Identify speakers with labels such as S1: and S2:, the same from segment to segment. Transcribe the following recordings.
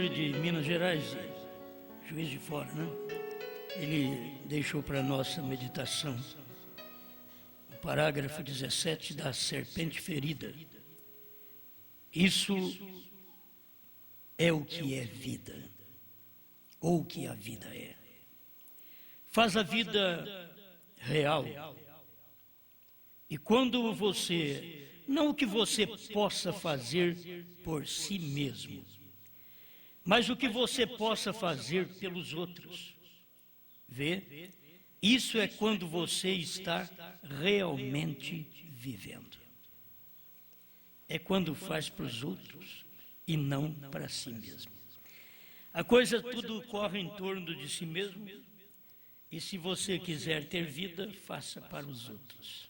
S1: ele de Minas Gerais, Juiz de Fora, né? Ele deixou para nossa meditação o parágrafo 17 da serpente ferida. Isso é o que é vida, ou o que a vida é. Faz a vida real. E quando você, não o que você possa fazer por si mesmo, mas o que você possa fazer pelos outros. Vê? Isso é quando você está realmente vivendo. É quando faz para os outros e não para si mesmo. A coisa tudo corre em torno de si mesmo. E se você quiser ter vida, faça para os outros.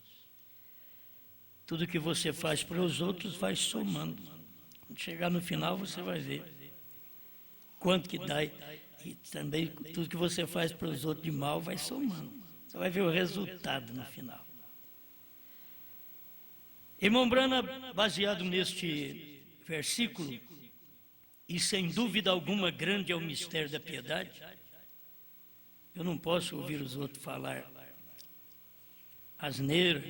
S1: Tudo que você faz para os outros vai somando. Quando chegar no final, você vai ver quanto que dá. E também tudo que você faz para os outros de mal vai somando. Você vai ver o resultado no final. Irmão Brana, baseado neste versículo, e sem dúvida alguma grande é o mistério da piedade. Eu não posso ouvir os outros falar asneira,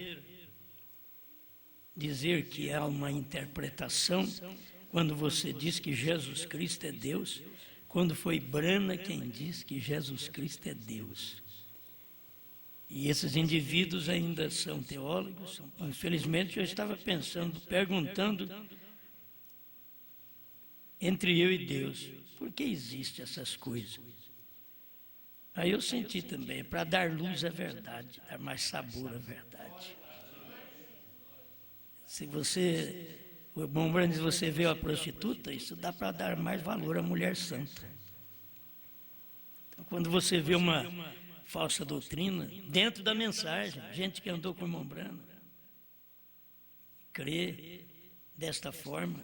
S1: dizer que há uma interpretação quando você diz que Jesus Cristo é Deus, quando foi Brana quem diz que Jesus Cristo é Deus. E esses indivíduos ainda são teólogos. Infelizmente, eu estava pensando, perguntando entre eu e Deus, por que existem essas coisas? Aí eu senti também, para dar luz à verdade, dar mais sabor à verdade. Se você, o irmão Brana diz, você vê a prostituta, isso dá para dar mais valor à mulher santa. Então, quando você vê uma falsa doutrina, dentro da mensagem, gente que andou com o irmão Brana, crê desta forma,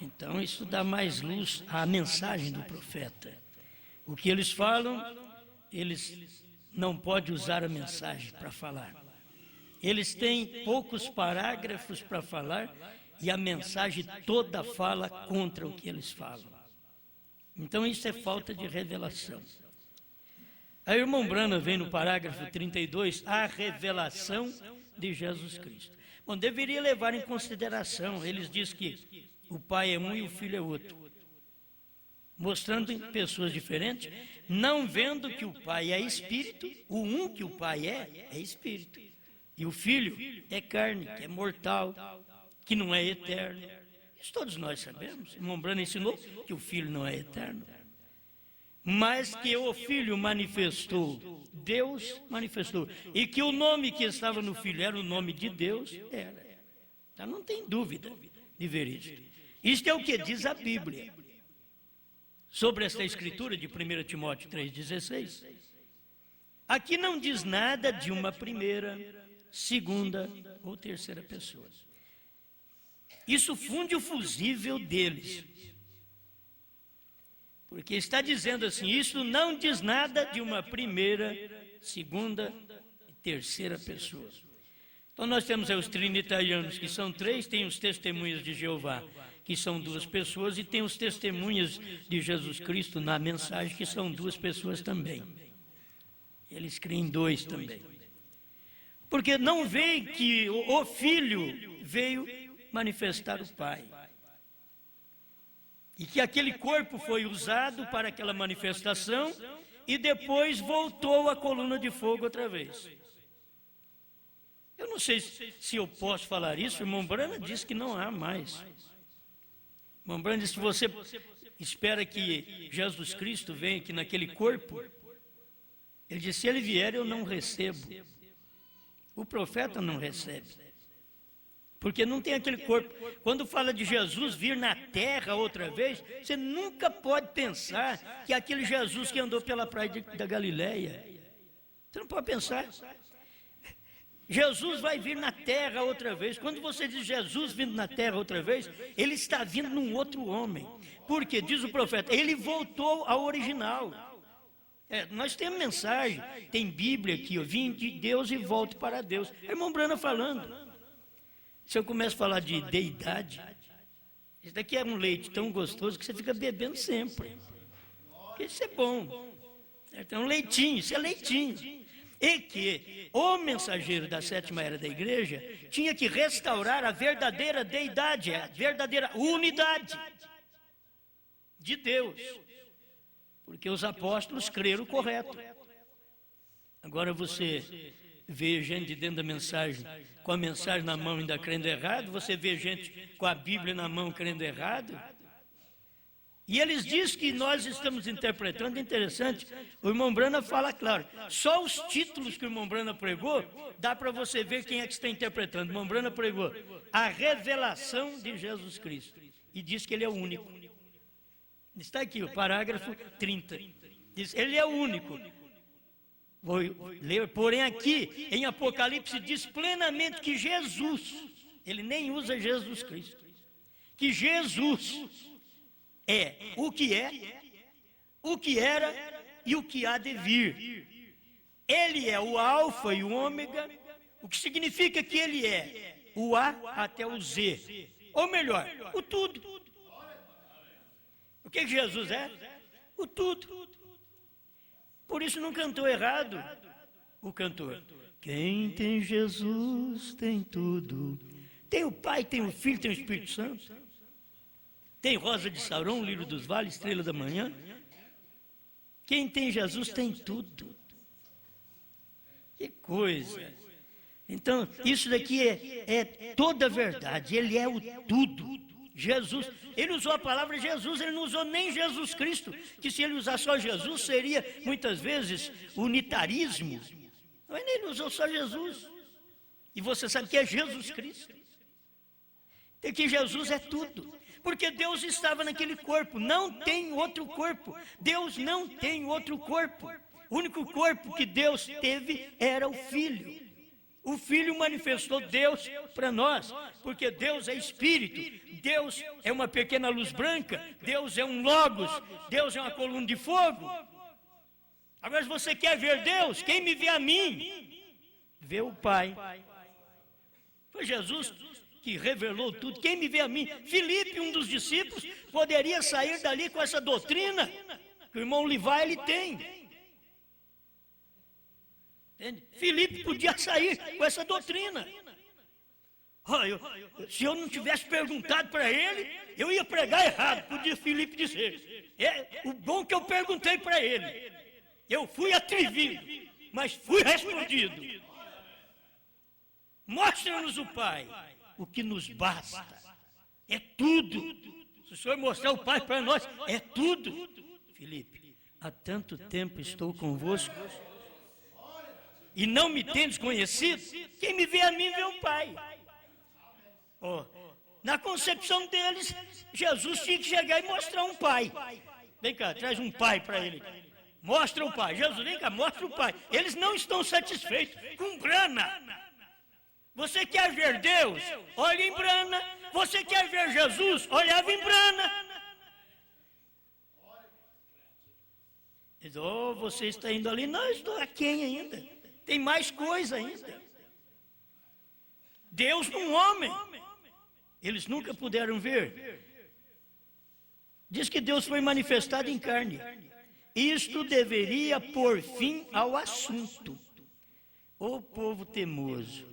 S1: então isso dá mais luz à mensagem do profeta. O que eles falam, eles não podem usar a mensagem para falar. Eles têm poucos parágrafos para falar e a mensagem toda fala contra o que eles falam. Então isso é falta de revelação. Aí o irmão Brana vem no parágrafo 32, a revelação de Jesus Cristo. Bom, deveria levar em consideração, eles dizem que o Pai é um e o Filho é outro. Mostrando em pessoas diferentes, não vendo que o Pai é Espírito, o um que o Pai é Espírito. E o Filho é carne, que é mortal, que não é eterno. Isso todos nós sabemos. O irmão Brana ensinou que o Filho não é eterno. Mas que o Filho manifestou, Deus manifestou. E que o nome que estava no Filho era o nome de Deus, era. Então não tem dúvida de ver isso. Isto é o que diz a Bíblia. Sobre esta escritura de 1 Timóteo 3,16, aqui não diz nada de uma primeira, segunda ou terceira pessoa. Isso funde o fusível deles. Porque está dizendo assim, isso não diz nada de uma primeira, segunda e terceira pessoa. Então nós temos aí os trinitarianos, que são três, tem os testemunhas de Jeová, que são duas pessoas, e tem os testemunhas de Jesus Cristo na mensagem, que são duas pessoas também. Eles creem dois também. Porque não veem que o Filho veio manifestar o Pai. E que aquele corpo foi usado para aquela manifestação, e depois voltou à coluna de fogo outra vez. Eu não sei se eu posso falar isso, o irmão Brana disse que não há mais. O irmão Brana disse que você espera que Jesus Cristo venha aqui naquele corpo. Ele disse, se ele vier eu não recebo. O profeta não recebe. Porque não tem aquele corpo. Quando fala de Jesus vir na terra outra vez, você nunca pode pensar que é aquele Jesus que andou pela praia da Galileia. Você não pode pensar. Jesus vai vir na terra outra vez. Quando você diz Jesus vindo na terra outra vez, ele está vindo num outro homem. Porque, diz o profeta, ele voltou ao original. Nós temos mensagem, tem Bíblia aqui, eu vim de Deus e volto para Deus. É irmão Brana falando. Se eu começo a falar de deidade, Esse daqui é um leite tão gostoso que você fica bebendo sempre. Isso é bom. É um leitinho, isso é leitinho. E que o mensageiro da sétima era da igreja tinha que restaurar a verdadeira deidade, a verdadeira unidade de Deus. Porque os apóstolos creram correto. Agora você vê gente dentro da mensagem, com a mensagem na mão ainda crendo errado, você vê gente com a Bíblia na mão crendo errado. E eles dizem que nós estamos interpretando, interessante, o irmão Brana fala claro, só os títulos que o irmão Brana pregou, dá para você ver quem é que está interpretando. O irmão Brana pregou a revelação de Jesus Cristo, e diz que ele é o único. Está aqui o parágrafo 30, diz, ele é o único. Vou ler, porém aqui, em Apocalipse, diz plenamente que Jesus, ele nem usa Jesus Cristo, que Jesus é, o que era e o que há de vir. Ele é o alfa e o ômega, o que significa que ele é o A até o Z, ou melhor, o tudo. O que Jesus é? O tudo. Por isso não cantou errado o cantor. Quem tem Jesus tem tudo. Tem o Pai, tem o Filho, tem o Espírito Santo. Tem Rosa de Saron, Lírio dos Vales, Estrela da Manhã. Quem tem Jesus tem tudo. Que coisa. Então, isso daqui é toda a verdade. Ele é o tudo. Jesus, ele usou a palavra Jesus, ele não usou nem Jesus Cristo, que se ele usar só Jesus, seria, muitas vezes, unitarismo. Mas ele usou só Jesus. E você sabe que é Jesus Cristo. E que Jesus é tudo. Porque Deus estava naquele corpo, não tem outro corpo. Deus não tem outro corpo. O único corpo que Deus teve era o Filho. O Filho manifestou Deus para nós, porque Deus é Espírito, Deus é uma pequena luz branca, Deus é um Logos, Deus é uma coluna de fogo. Agora, se você quer ver Deus, quem me vê a mim, vê o Pai. Foi Jesus que revelou tudo. Quem me vê a mim? Filipe, um dos discípulos, poderia sair dali com essa doutrina que o irmão Livai ele tem. Entende? Filipe podia sair com essa doutrina. Se eu não tivesse perguntado para ele, eu ia pregar errado, podia Filipe dizer. O bom que eu perguntei para ele. Eu fui atrevido, mas fui respondido. Mostra-nos o Pai. O que nos basta é tudo. Se o Senhor mostrar o Pai para nós, é tudo. Filipe, há tanto tempo estou convosco e não me tendes conhecido. Quem me vê a mim, vê o Pai. Na concepção deles, Jesus tinha que chegar e mostrar um Pai. Vem cá, traz um Pai para ele. Mostra o Pai. Jesus, vem cá, mostra o Pai. Eles não estão satisfeitos com grana. Você quer ver Deus? Olha em Brana. Você quer ver Jesus? Olhava em Brana. Diz, você está indo ali? Não, estou aquém ainda. Tem mais coisa ainda. Deus num homem. Eles nunca puderam ver. Diz que Deus foi manifestado em carne. Isto deveria pôr fim ao assunto. O povo teimoso.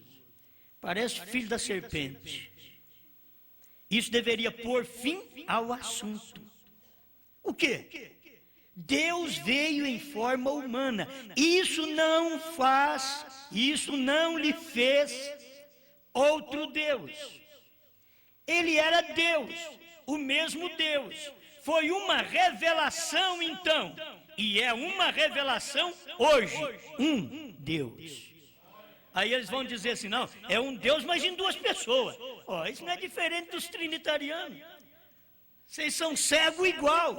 S1: Parece filho da serpente. Isso deveria pôr fim ao assunto. O quê? Deus veio em forma humana. Isso não lhe fez outro Deus. Ele era Deus, o mesmo Deus. Foi uma revelação então, e é uma revelação hoje, um Deus. Aí eles vão dizer assim, não, é um Deus, mas em duas pessoas. Isso não é diferente dos trinitarianos. Vocês são cegos igual.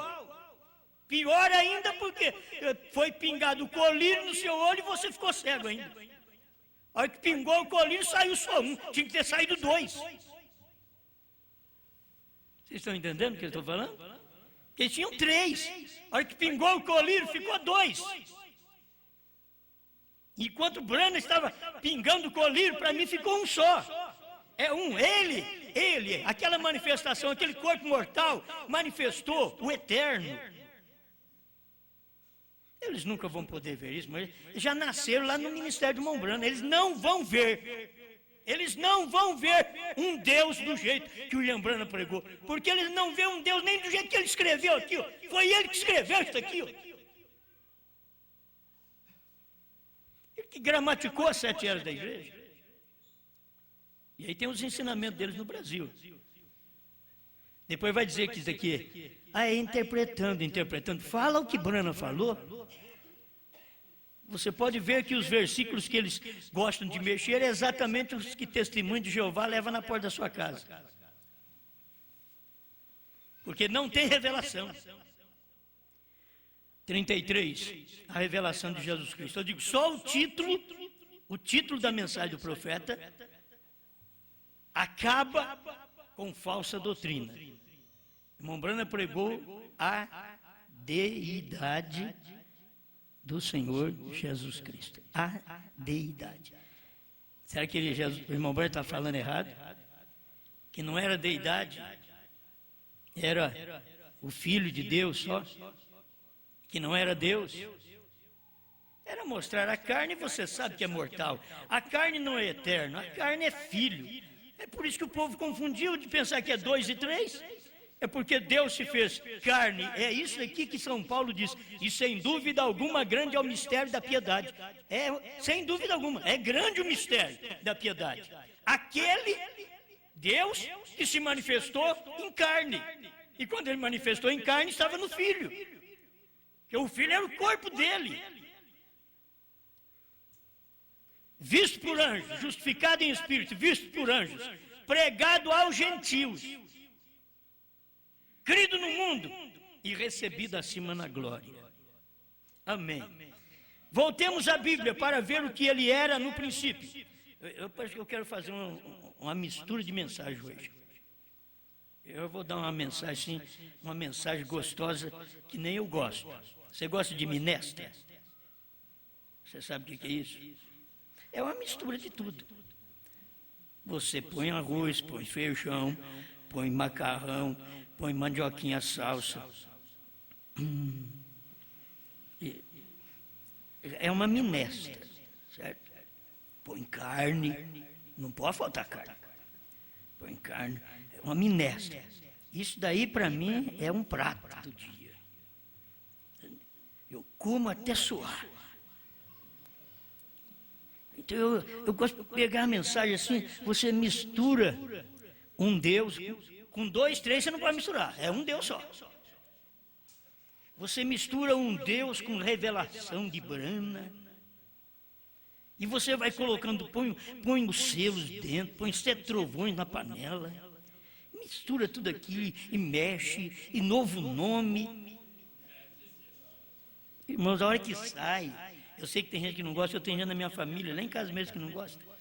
S1: Pior ainda porque foi pingado o colírio no seu olho e você ficou cego ainda. A hora que pingou o colírio, saiu só um. Tinha que ter saído dois. Vocês estão entendendo o que eu estou falando? Porque tinham três. A hora que pingou o colírio, ficou dois. Enquanto Brana estava pingando o colírio, para mim ficou um só. Ele, aquela manifestação, aquele corpo mortal, manifestou o eterno. Eles nunca vão poder ver isso, mas eles já nasceram lá no ministério de Mombrana. Eles não vão ver. Eles não vão ver um Deus do jeito que o William Branham pregou. Porque eles não vêem um Deus nem do jeito que ele escreveu aqui. Ó. Foi ele que escreveu isso aqui. Ó. Ele que gramaticou as 7 eras da igreja. E aí tem os ensinamentos deles no Brasil. Depois vai dizer que isso aqui é interpretando. Fala o que Branham falou. Você pode ver que os versículos que eles gostam de mexer é exatamente os que testemunho de Jeová leva na porta da sua casa. Porque não tem revelação. 33, a revelação de Jesus Cristo. Eu digo, só o título da mensagem do profeta acaba com falsa doutrina. Mombrana pregou a deidade do Senhor Jesus Cristo. A deidade. Será que o irmão Branham está falando errado? Que não era deidade, era o Filho de Deus só, que não era Deus. Era mostrar a carne, você sabe que é mortal. A carne não é eterna, a carne é filho. É por isso que o povo confundiu de pensar que é 2 e 3. É porque Deus se fez carne. É isso aqui que São Paulo diz. E sem dúvida alguma, grande é o mistério da piedade. Sem dúvida alguma, é grande o mistério da piedade. Aquele Deus que se manifestou em carne. E quando ele manifestou em carne, estava no Filho. Porque o Filho era o corpo dele. Visto por anjos, justificado em espírito, visto por anjos, pregado aos gentios, crido no mundo e recebido acima na glória. Amém. Voltemos à Bíblia para ver o que ele era no princípio. Eu quero fazer uma mistura de mensagem hoje. Eu vou dar uma mensagem assim, uma mensagem gostosa que nem eu gosto. Você gosta de minestra? Você sabe o que é isso? É uma mistura de tudo. Você põe arroz, põe feijão, põe macarrão, põe mandioquinha salsa. É uma minestra, certo? Põe carne, não pode faltar carne. Põe carne, é uma minestra. Isso daí para mim é um prato do dia. Eu como até suar. Então eu gosto de pegar a mensagem assim, você mistura um Deus com 2, 3, você não pode misturar, é um Deus só. Você mistura um Deus com revelação de Brana, e você vai colocando, põe os selos dentro, põe 7 trovões na panela, mistura tudo aqui, e mexe, e novo nome. Irmãos, a hora que sai, eu sei que tem gente que não gosta, eu tenho gente na minha família, lá em casa mesmo que não gosta.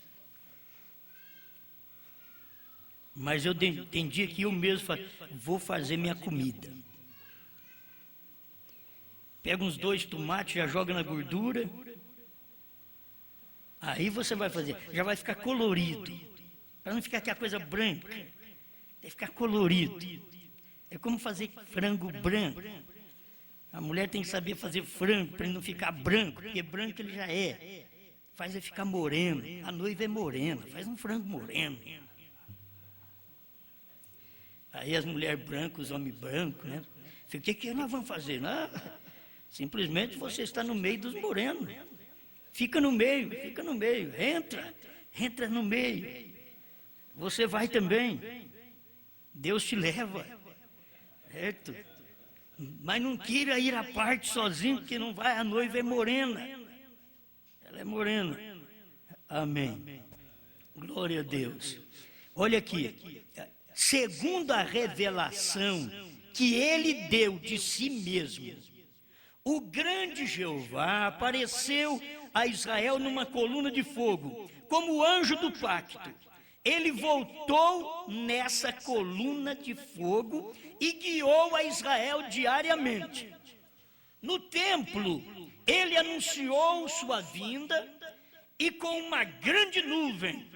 S1: Mas tem dia que eu mesmo vou fazer minha comida. Pega uns 2 tomates, já joga na gordura. Aí você vai fazer, já vai ficar colorido. Para não ficar aquela coisa branca. Tem que ficar colorido. É como fazer frango branco. A mulher tem que saber fazer frango para ele não ficar branco, porque branco ele já é. Faz ele ficar moreno. A noiva é morena, faz um frango moreno. Aí as mulheres brancas, os homens brancos, né? O que nós vamos fazer? Não, simplesmente você está no meio dos morenos. Fica no meio, entra no meio. Você vai também. Deus te leva. Certo? Mas não queira ir à parte sozinho, porque não vai, a noiva é morena. Ela é morena. Amém. Glória a Deus. Olha aqui. Segundo a revelação que ele deu de si mesmo, o grande Jeová apareceu a Israel numa coluna de fogo, como anjo do pacto. Ele voltou nessa coluna de fogo e guiou a Israel diariamente. No templo, ele anunciou sua vinda e com uma grande nuvem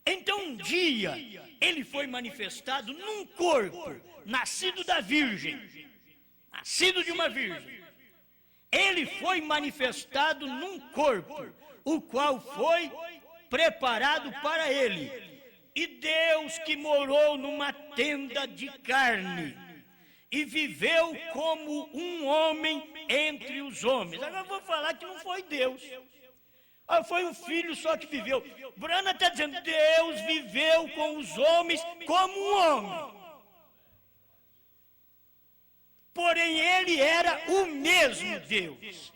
S1: Então um dia ele foi manifestado num corpo, nascido da virgem, nascido de uma virgem. Ele foi manifestado num corpo, o qual foi preparado para ele. E Deus, que morou numa tenda de carne e viveu como um homem entre os homens. Agora eu vou falar que não foi Deus. Foi um filho só que viveu. Brana está dizendo, Deus viveu com os homens como um homem. Porém, ele era o mesmo Deus.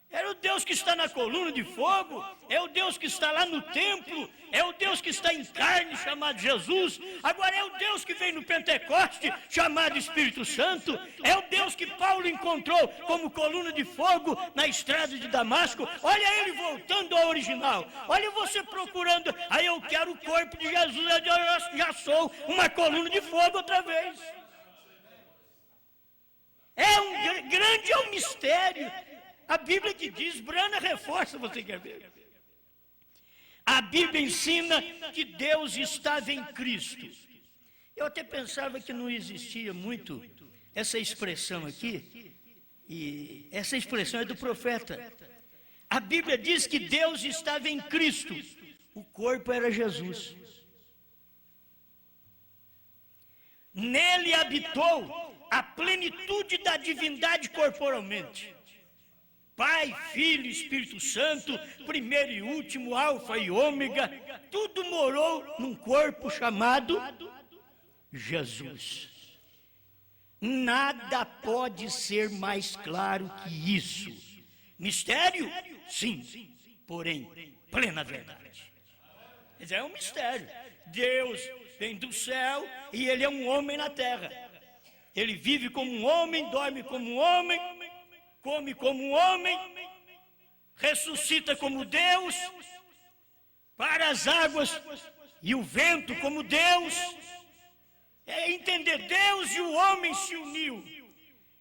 S1: Era o Deus que está na coluna de fogo, é o Deus que está lá no templo, é o Deus que está em carne, chamado Jesus. Agora é o Deus que veio no Pentecoste, chamado Espírito Santo. É o Deus que Paulo encontrou como coluna de fogo na estrada de Damasco. Olha ele voltando ao original. Olha você procurando, aí eu quero o corpo de Jesus, eu já sou uma coluna de fogo outra vez. Grande é o mistério. A Bíblia que diz, Brana reforça, você quer ver? A Bíblia ensina que Deus estava em Cristo. Eu até pensava que não existia muito essa expressão aqui, e essa expressão é do profeta. A Bíblia diz que Deus estava em Cristo, o corpo era Jesus. Nele habitou a plenitude da divindade corporalmente. Pai, Filho, Espírito Santo, primeiro e último, Alfa e Ômega, tudo morou num corpo chamado Jesus. Nada pode ser mais claro que isso. Mistério? Sim, porém, plena verdade. É um mistério. Deus vem do céu e ele é um homem na terra. Ele vive como um homem, dorme como um homem, come como um homem, ressuscita como Deus, para as águas e o vento como Deus. É entender, Deus e o homem se uniu.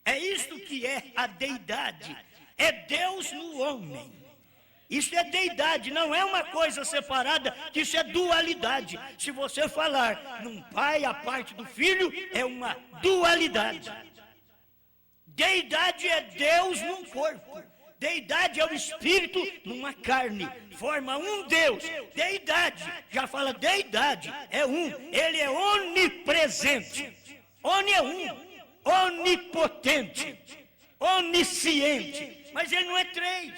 S1: É isto que é a deidade. É Deus no homem. Isso é deidade, não é uma coisa separada, isso é dualidade. Se você falar num pai a parte do filho, é uma dualidade. Deidade é Deus num corpo. Deidade é o Espírito numa carne. Forma um Deus. Deidade, já fala deidade, é um. Ele é onipresente. Oni é um. Onipotente. Onisciente. Mas ele não é três.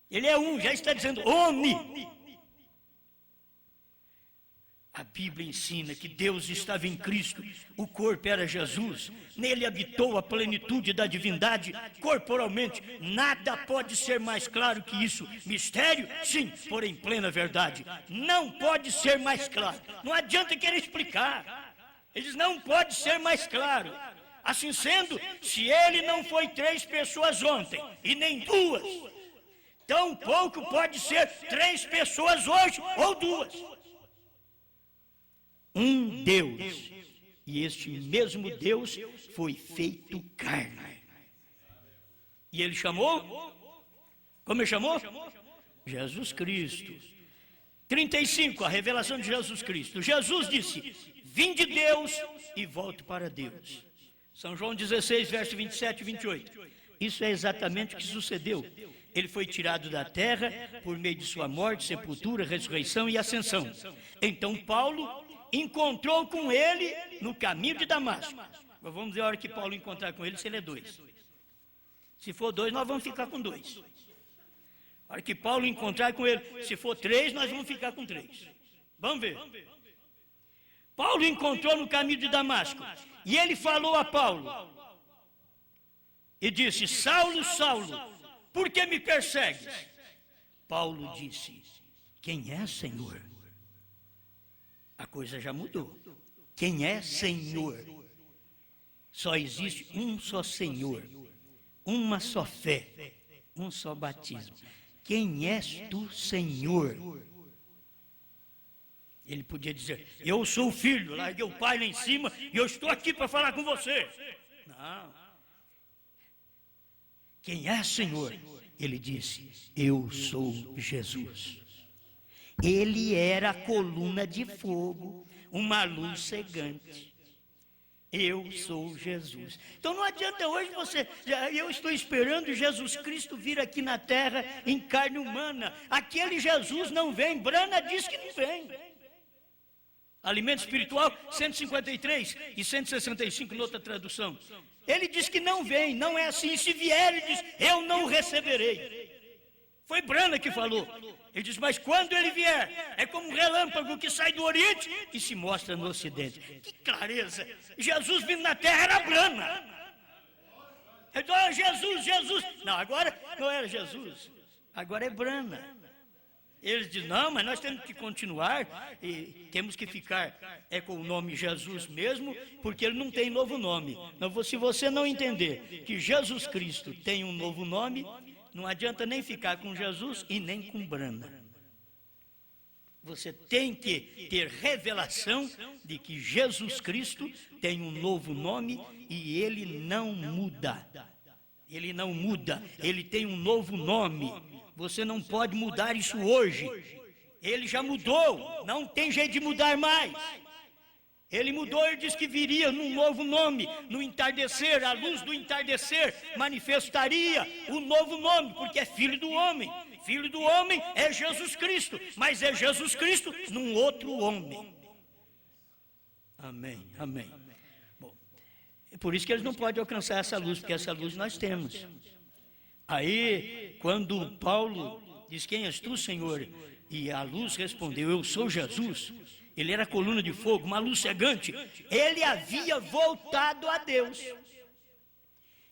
S1: Ele é um, já está dizendo oni. A Bíblia ensina que Deus estava em Cristo, o corpo era Jesus, nele habitou a plenitude da divindade corporalmente. Nada pode ser mais claro que isso. Mistério? Sim, porém plena verdade. Não pode ser mais claro. Não adianta querer explicar. Eles não pode ser mais claro. Assim sendo, se ele não foi 3 pessoas ontem e nem 2, tão pouco pode ser 3 pessoas hoje ou 2. Um Deus, e este mesmo Deus foi feito carne. E ele chamou? Como ele chamou? Jesus Cristo. 35, a revelação de Jesus Cristo. Jesus disse, vim de Deus e volto para Deus. São João 16, verso 27 e 28. Isso é exatamente o que sucedeu. Ele foi tirado da terra por meio de sua morte, sepultura, ressurreição e ascensão. Então Paulo encontrou com ele no caminho de Damasco. Mas vamos ver a hora que Paulo encontrar com ele, se ele é 2. Se for 2, nós vamos ficar com 2. A hora que Paulo encontrar com ele, se for 3, nós vamos ficar com 3. Vamos ver. Paulo encontrou no caminho de Damasco. E ele falou a Paulo. E disse, Saulo, Saulo, por que me persegues? Paulo disse, quem é, Senhor? A coisa já mudou. Quem é Senhor? Só existe um só Senhor, uma só fé, um só batismo. Quem és tu, Senhor? Ele podia dizer, eu sou o filho, larguei o pai lá em cima e eu estou aqui para falar com você. Não. Quem é, Senhor? Ele disse, eu sou Jesus. Ele era a coluna de fogo, uma luz cegante. Eu sou Jesus. Então não adianta hoje eu estou esperando Jesus Cristo vir aqui na terra em carne humana. Aquele Jesus não vem, Brana diz que não vem. Alimento espiritual 153 e 165 noutra tradução. Ele diz que não vem, não é assim. Se vier, ele diz, eu não o receberei. Foi Brana que falou. Ele diz, mas quando ele vier, é como um relâmpago que sai do Oriente e se mostra no Ocidente. Que clareza! Jesus vindo na terra era Brana. Então, Jesus. Não, agora não era Jesus, agora é Brana. Eles dizem, não, mas nós temos que continuar e temos que ficar com o nome Jesus mesmo, porque ele não tem novo nome. Então, se você não entender que Jesus Cristo tem um novo nome, não adianta nem ficar com Jesus e nem com Brana. Você tem que ter revelação de que Jesus Cristo tem um novo nome e ele não muda. Ele não muda, ele tem um novo nome. Você não pode mudar isso hoje. Ele já mudou, não tem jeito de mudar mais. Ele mudou, ele disse que viria num novo nome, no entardecer, a luz do entardecer manifestaria o novo nome, porque é Filho do Homem. Filho do Homem é Jesus Cristo, mas é Jesus Cristo num outro homem. Amém, amém. Bom, é por isso que eles não podem alcançar essa luz, porque essa luz nós temos. Aí, quando Paulo diz, quem és tu, Senhor? E a luz respondeu, eu sou Jesus. Ele era coluna de fogo, uma luz cegante. Ele havia voltado a Deus.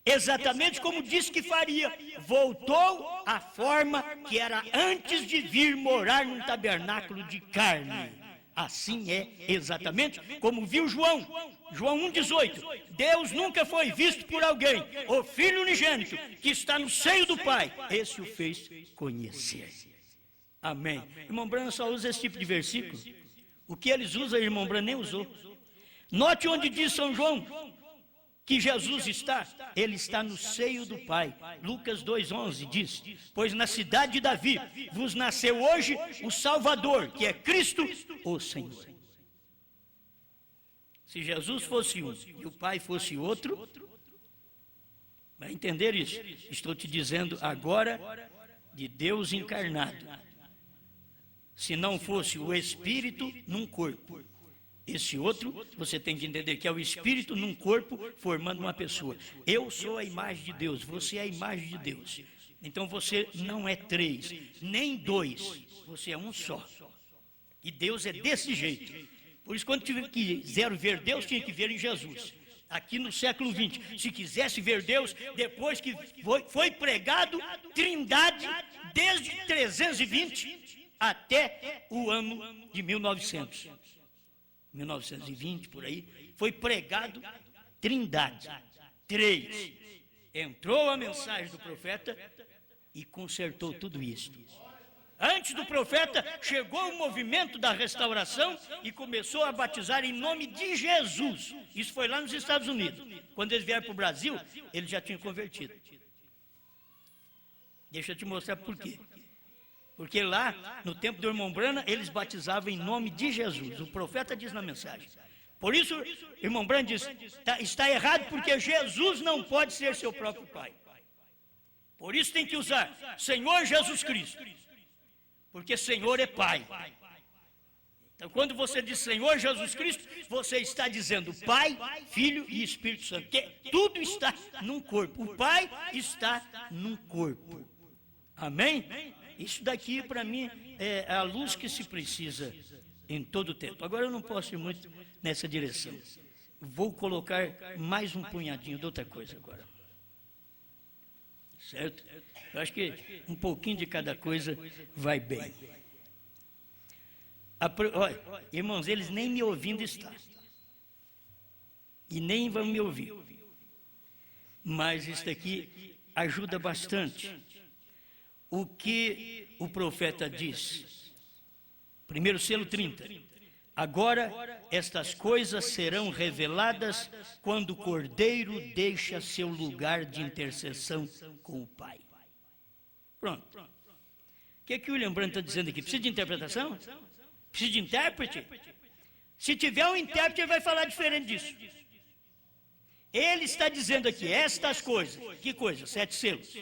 S1: Exatamente como disse que faria. Voltou à forma que era antes de vir morar num tabernáculo de carne. Assim é exatamente como viu João. João 1,18. Deus nunca foi visto por alguém. O Filho unigênito que está no seio do Pai, esse o fez conhecer. Amém. Irmão Brana só usa esse tipo de versículo. O que eles usam, irmão Brana nem usou. Note onde diz São João que Jesus está. Ele está no seio do Pai. Lucas 2,11 diz, pois na cidade de Davi vos nasceu hoje o Salvador, que é Cristo, o Senhor. Se Jesus fosse um e o Pai fosse outro, vai entender isso. Estou te dizendo agora de Deus encarnado. Se não fosse o Espírito num corpo. Esse outro, você tem que entender que é o Espírito num corpo formando uma pessoa. Eu sou a imagem de Deus, você é a imagem de Deus. Então você não é três, nem dois, você é um só. E Deus é desse jeito. Por isso, quando quiseram ver Deus, tinha que ver em Jesus. Aqui no século XX, se quisesse ver Deus, depois que foi pregado Trindade, desde 320 até o ano de 1920, por aí, foi pregado Trindade. 3. Entrou a mensagem do profeta e consertou tudo isso. Antes do profeta, chegou o movimento da restauração e começou a batizar em nome de Jesus. Isso foi lá nos Estados Unidos. Quando eles vieram para o Brasil, eles já tinham convertido. Deixa eu te mostrar por quê. Porque lá, no tempo do irmão Brana, eles batizavam em nome de Jesus. O profeta diz na mensagem. Por isso, irmão Brana diz, está errado porque Jesus não pode ser seu próprio pai. Por isso tem que usar Senhor Jesus Cristo. Porque Senhor é Pai. Então, quando você diz Senhor Jesus Cristo, você está dizendo Pai, Filho e Espírito Santo. Porque tudo está num corpo. O Pai está num corpo. Amém? Isso daqui, para mim, é a luz que se precisa em todo o tempo. Agora, eu não posso ir muito nessa direção. Vou colocar mais um punhadinho de outra coisa agora. Certo? Eu acho que um pouquinho de cada coisa vai bem. Olha, irmãos, eles nem me ouvindo estão. E nem vão me ouvir. Mas isso aqui ajuda bastante. O que o profeta diz? Primeiro selo 30. Agora estas coisas serão reveladas quando o Cordeiro deixa seu lugar de intercessão com o Pai. Pronto. O que o William Branham está dizendo aqui? Precisa de interpretação? Precisa de intérprete? Se tiver um intérprete, ele vai falar diferente disso. Ele está dizendo aqui, estas coisas, que coisas? 7 selos,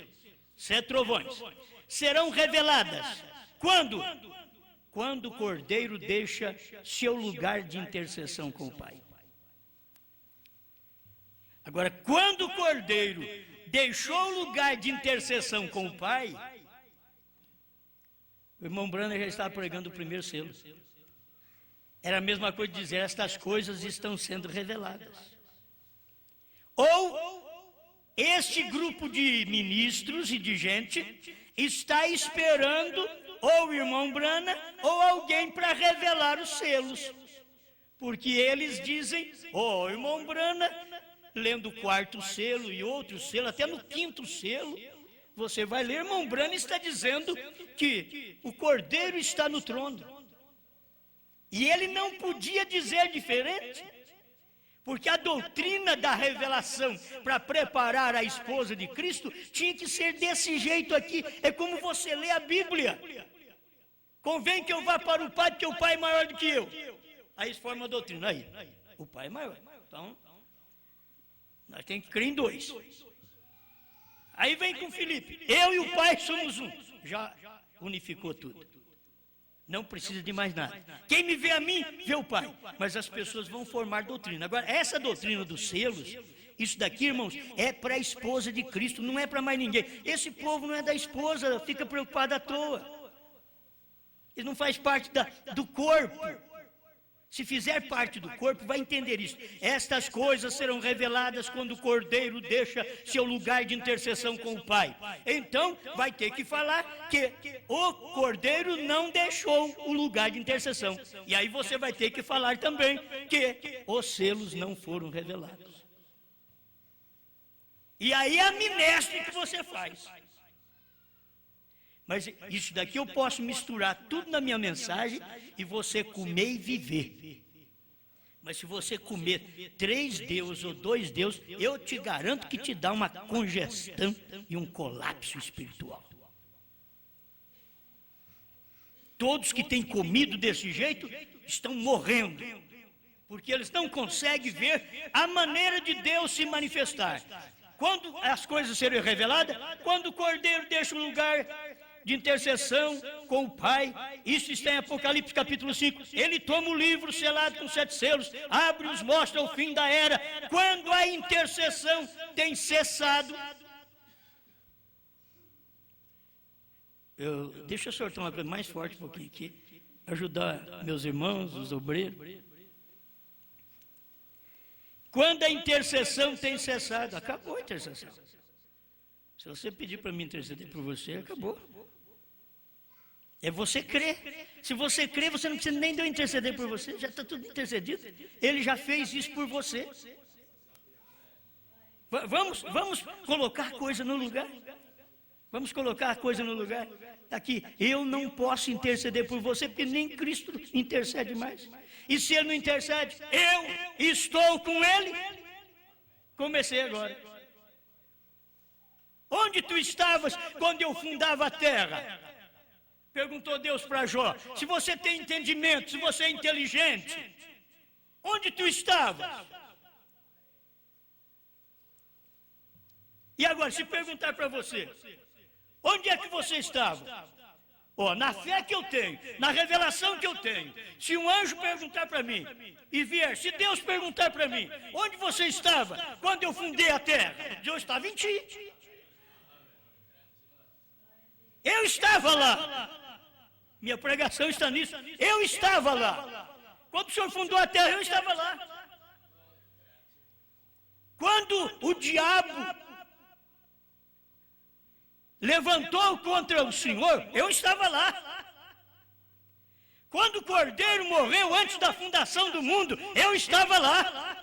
S1: 7 trovões, serão reveladas. Quando? Quando o Cordeiro deixa seu lugar de intercessão com o Pai. Agora, quando o Cordeiro deixou o lugar de intercessão com o Pai, o irmão Branham já estava pregando o primeiro selo. Era a mesma coisa de dizer, estas coisas estão sendo reveladas. Ou este grupo de ministros e de gente está esperando ou o irmão Branham ou alguém para revelar os selos. Porque eles dizem, o irmão Branham, lendo o 4º selo e outro selo, até no 5º selo, você vai ler, irmão Branham está dizendo que o Cordeiro está no trono. E ele não podia dizer diferente, porque a doutrina da revelação para preparar a esposa de Cristo tinha que ser desse jeito aqui. É como você lê a Bíblia. Convém que eu vá para o Pai, porque o Pai é maior do que eu. Aí se forma a doutrina. Aí, o Pai é maior. Então, nós temos que crer em 2. Aí vem com Filipe. Eu e o Pai somos um. Já unificou tudo. Não precisa de mais nada. Quem me vê a mim, vê o Pai. Mas as pessoas vão formar doutrina. Agora, essa doutrina dos selos, isso daqui, irmãos, é para a esposa de Cristo, não é para mais ninguém. Esse povo não é da esposa, fica preocupado à toa. Ele não faz parte do corpo. Se fizer parte do corpo, vai entender isso. Estas coisas serão reveladas quando o Cordeiro deixa seu lugar de intercessão com o Pai. Então, vai ter que falar que o Cordeiro não deixou o lugar de intercessão. E aí você vai ter que falar também que os selos não foram revelados. E aí é a amnésia que você faz. Mas isso daqui eu posso misturar tudo na minha mensagem e você comer e viver. Mas se você comer 3 deuses ou 2 deuses, eu te garanto que te dá uma congestão e um colapso espiritual. Todos que têm comido desse jeito estão morrendo, porque eles não conseguem ver a maneira de Deus se manifestar. Quando as coisas serão reveladas, quando o Cordeiro deixa o lugar de intercessão com o Pai, isso está em Apocalipse capítulo 5, ele toma o livro selado com 7 selos, abre-os, mostra o fim da era. Quando a intercessão tem cessado, deixa eu soltar uma coisa mais forte um pouquinho aqui, ajudar meus irmãos, os obreiros. Quando a intercessão tem cessado, acabou a intercessão. Se você pedir para mim interceder por você, acabou. É você crer. Se você crer, você não precisa nem de eu interceder por você, já está tudo intercedido. Ele já fez isso por você. Vamos colocar a coisa no lugar. Vamos colocar a coisa no lugar. Aqui, eu não posso interceder por você, porque nem Cristo intercede mais. E se Ele não intercede, eu estou com Ele. Comecei agora. Onde tu estavas quando eu fundava a terra? Perguntou Deus para Jó. Se você tem entendimento, se você é inteligente, onde tu estavas? E agora, se perguntar para você, onde é que você estava? Na fé que eu tenho, na revelação que eu tenho, se um anjo perguntar para mim, e vier, se Deus perguntar para mim, onde você estava quando eu fundei a terra? Eu estava em ti. Eu estava lá. Minha pregação está nisso. Eu estava lá. Quando o Senhor fundou a terra, eu estava lá. Quando o diabo levantou contra o Senhor, eu estava lá. Quando o Cordeiro morreu antes da fundação do mundo, eu estava lá.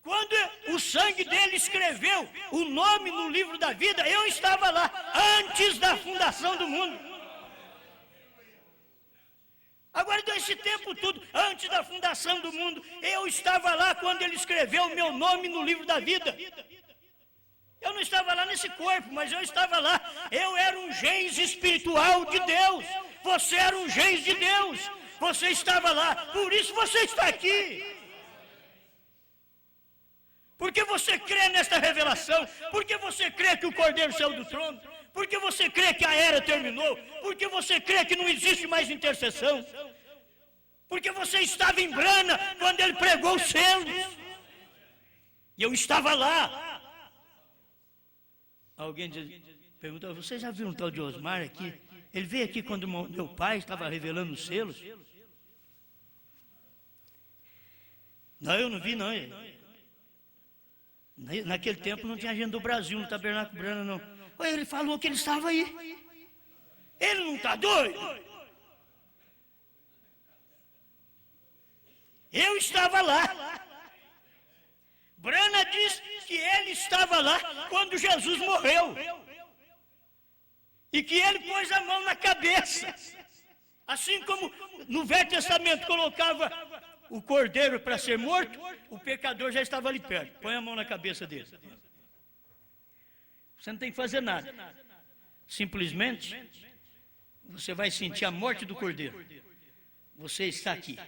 S1: Quando o sangue dele escreveu o nome no livro da vida, eu estava lá, antes da fundação do mundo. Agora, desse tempo tudo, antes da fundação do mundo, eu estava lá quando ele escreveu o meu nome no livro da vida. Eu não estava lá nesse corpo, mas eu estava lá. Eu era um gens espiritual de Deus. Você era um gens de Deus. Você estava lá. Por isso você está aqui. Porque você crê nesta revelação. Porque você crê que o Cordeiro saiu do trono. Porque você crê que a era terminou. Porque você crê que não existe mais intercessão. Porque você estava em Brana quando ele pregou os selos. E eu estava lá. Alguém perguntou, você já viu um tal de Osmar aqui? Ele veio aqui quando meu pai estava revelando os selos? Não, eu não vi não. Naquele tempo não tinha agenda do Brasil no Tabernáculo Brana não. Ele falou que ele estava aí. Ele não está doido? Eu estava lá. Brana diz que ele estava lá quando Jesus morreu. E que ele pôs a mão na cabeça. Assim como no Velho Testamento colocava o cordeiro para ser morto, o pecador já estava ali perto. Põe a mão na cabeça dele. Você não tem que fazer nada. Simplesmente, você vai sentir a morte do cordeiro. Você está aqui.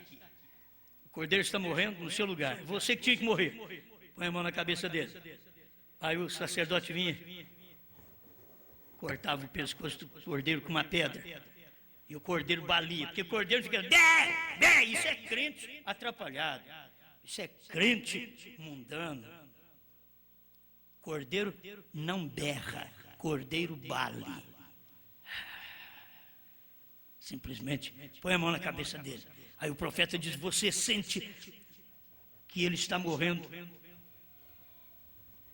S1: O cordeiro está morrendo no seu lugar. Você que tinha que morrer. Põe a mão na cabeça dele. Aí o sacerdote vinha, cortava o pescoço do cordeiro com uma pedra. E o cordeiro balia. Porque o cordeiro fica... Isso é crente atrapalhado. Isso é crente mundano. Cordeiro não berra. Cordeiro bale. Simplesmente põe a mão na cabeça dele. Aí o profeta diz, você sente que ele está morrendo.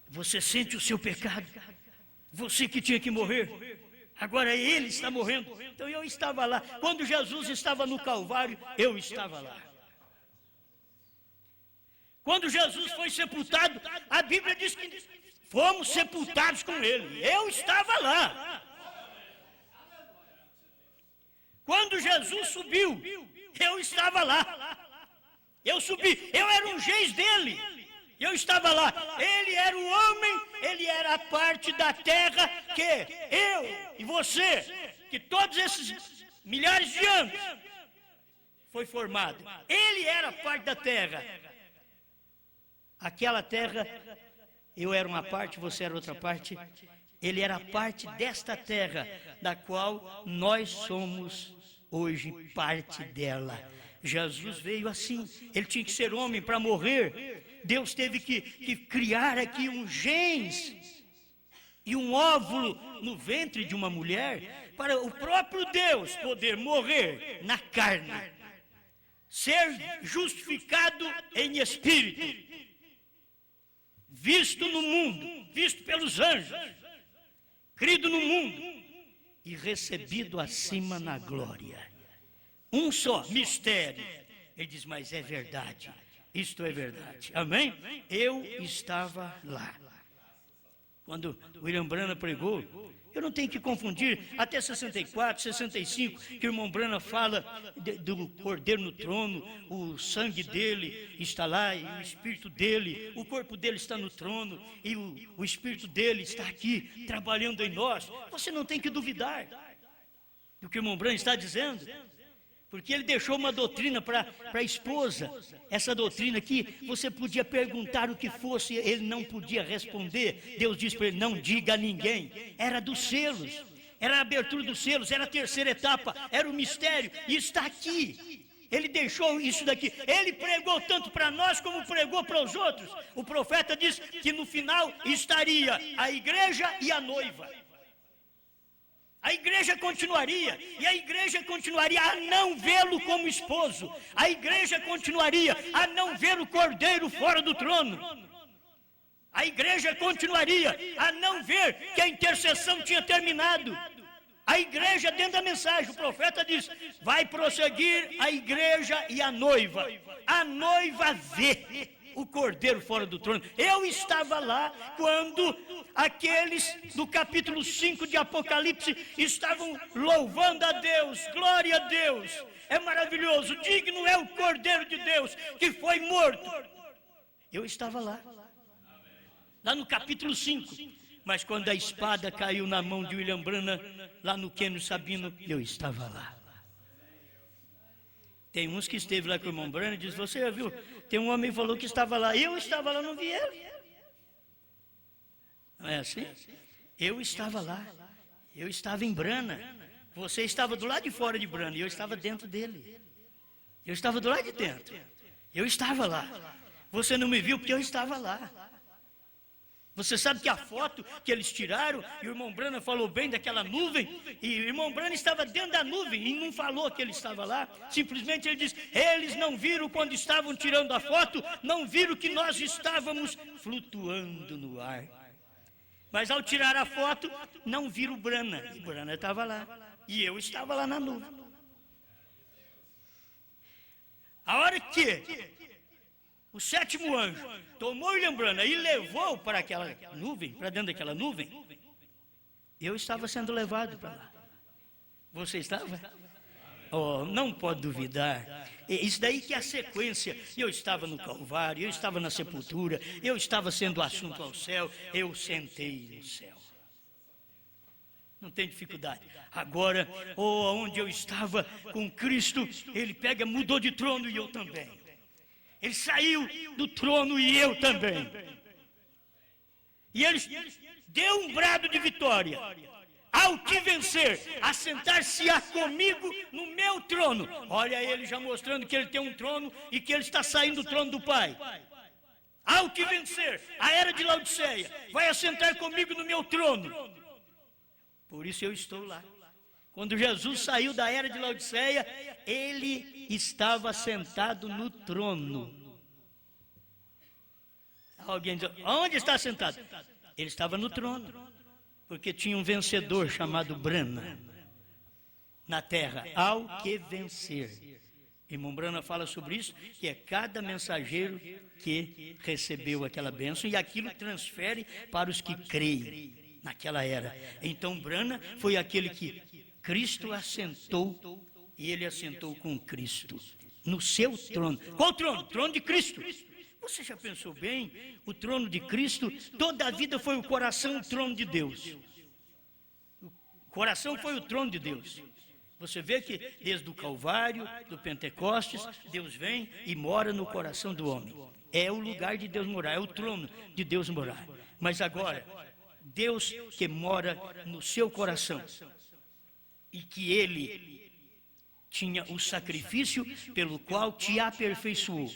S1: Você sente o seu pecado. Você que tinha que morrer. Agora ele está morrendo. Então eu estava lá. Quando Jesus estava no Calvário, eu estava lá. Quando Jesus foi sepultado, a Bíblia diz que fomos sepultados com ele. Eu estava lá. Quando Jesus subiu, eu estava lá. Eu subi, eu era um gens dele. Eu estava lá. Ele era o homem, ele era a parte da terra que eu e você, que todos esses milhares de anos foi formado. Ele era a parte da terra. Aquela terra, eu era uma parte, você era outra parte. Ele era a parte desta terra, da qual nós somos hoje parte dela. Jesus veio assim, ele tinha que ser homem para morrer. Deus teve que criar aqui um gens e um óvulo no ventre de uma mulher, para o próprio Deus poder morrer na carne, ser justificado em espírito, visto no mundo, visto pelos anjos, crido no mundo e recebido acima na glória. Um só mistério. Ele diz, mas é verdade. Isto é verdade. Amém? Eu estava lá. Quando William Branham pregou, eu não tenho que confundir, até 64, 65, que o irmão Branham fala do cordeiro no trono, o sangue dele está lá, e o espírito dele, o corpo dele está no trono, e o espírito dele está aqui, trabalhando em nós. Você não tem que duvidar do que o irmão Branham está dizendo. Porque ele deixou uma doutrina para a esposa. Essa doutrina aqui, você podia perguntar o que fosse, ele não podia responder. Deus disse para ele, não diga a ninguém. Era dos selos, era a abertura dos selos, era a terceira etapa, era o mistério. E está aqui. Ele deixou isso daqui. Ele pregou tanto para nós como pregou para os outros. O profeta disse que no final estaria a igreja e a noiva. A igreja continuaria, e a igreja continuaria a não vê-lo como esposo. A igreja continuaria a não ver o cordeiro fora do trono. A igreja continuaria a não ver que a intercessão tinha terminado. A igreja, dentro da mensagem, o profeta diz, vai prosseguir a igreja e a noiva. A noiva vê o cordeiro fora do trono. Eu estava lá quando aqueles do capítulo 5 de Apocalipse estavam louvando a Deus, glória a Deus, é maravilhoso, digno é o cordeiro de Deus que foi morto. Eu estava lá no capítulo 5, Mas quando a espada caiu na mão de William Branham, lá no Quênio Sabino, eu estava lá. Tem uns que esteve lá com o irmão Branham e diz, você já viu? Tem um homem que falou que estava lá. Eu estava lá, não vi ele. Não é assim? Eu estava lá. Eu estava em Branham. Você estava do lado de fora de Branham e eu estava dentro dele. Eu estava do lado de dentro. Eu estava lá. Você não me viu porque eu estava lá. Você sabe que a foto que eles tiraram, e o irmão Branham falou bem daquela nuvem, e o irmão Branham estava dentro da nuvem e não falou que ele estava lá. Simplesmente ele disse, eles não viram quando estavam tirando a foto, não viram que nós estávamos flutuando no ar. Mas ao tirar a foto, não viram o Branham. E o Branham estava lá. E eu estava lá na nuvem. A hora que o sétimo anjo tomou William Branham e levou para aquela nuvem, para dentro daquela nuvem, eu estava sendo levado para lá. Você estava? Oh, não pode duvidar. Isso daí que é a sequência. Eu estava no Calvário, eu estava na sepultura, eu estava sendo assunto ao céu, eu sentei no céu. Não tem dificuldade. Agora, onde eu estava com Cristo, ele pega, mudou de trono e eu também. Ele saiu do trono e eu também. E ele deu um brado de vitória. Ao que vencer, assentar-se-á comigo no meu trono. Olha ele já mostrando que ele tem um trono e que ele está saindo do trono do Pai. Ao que vencer, a era de Laodiceia vai assentar comigo no meu trono. Por isso eu estou lá. Quando Jesus saiu da era de Laodiceia, ele estava sentado no trono. Alguém diz, onde está sentado? Ele estava no trono, porque tinha um vencedor chamado Branham na terra, ao que vencer. Irmão Branham fala sobre isso, que é cada mensageiro que recebeu aquela bênção e aquilo transfere para os que creem naquela era. Então Branham foi aquele que Cristo assentou e ele assentou com Cristo no seu trono. Qual trono? O trono de Cristo. Você já pensou bem? O trono de Cristo, toda a vida foi o coração, o trono de Deus. O coração foi o trono de Deus. Você vê que desde o Calvário, do Pentecostes, Deus vem e mora no coração do homem. É o lugar de Deus morar, é o trono de Deus morar. Mas agora, Deus que mora no seu coração e que Ele tinha o sacrifício pelo qual te aperfeiçoou.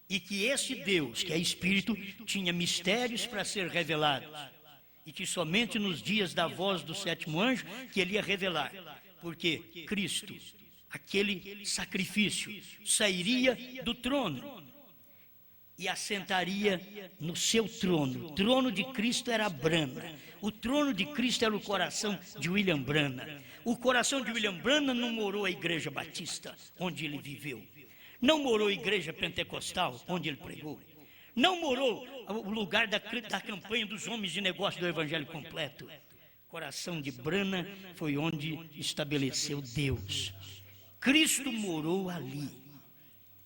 S1: E que esse Deus, que é Espírito, tinha mistérios para ser revelados. E que somente nos dias da voz do sétimo anjo que ele ia revelar. Porque Cristo, aquele sacrifício, sairia do trono e assentaria no seu trono. O trono de Cristo era Branham. O trono de Cristo era o coração de William Branham. O coração de William Branham não morou a igreja batista, onde ele viveu. Não morou a igreja pentecostal, onde ele pregou. Não morou o lugar da campanha dos homens de negócio do evangelho completo. O coração de Branham foi onde estabeleceu Deus. Cristo morou ali.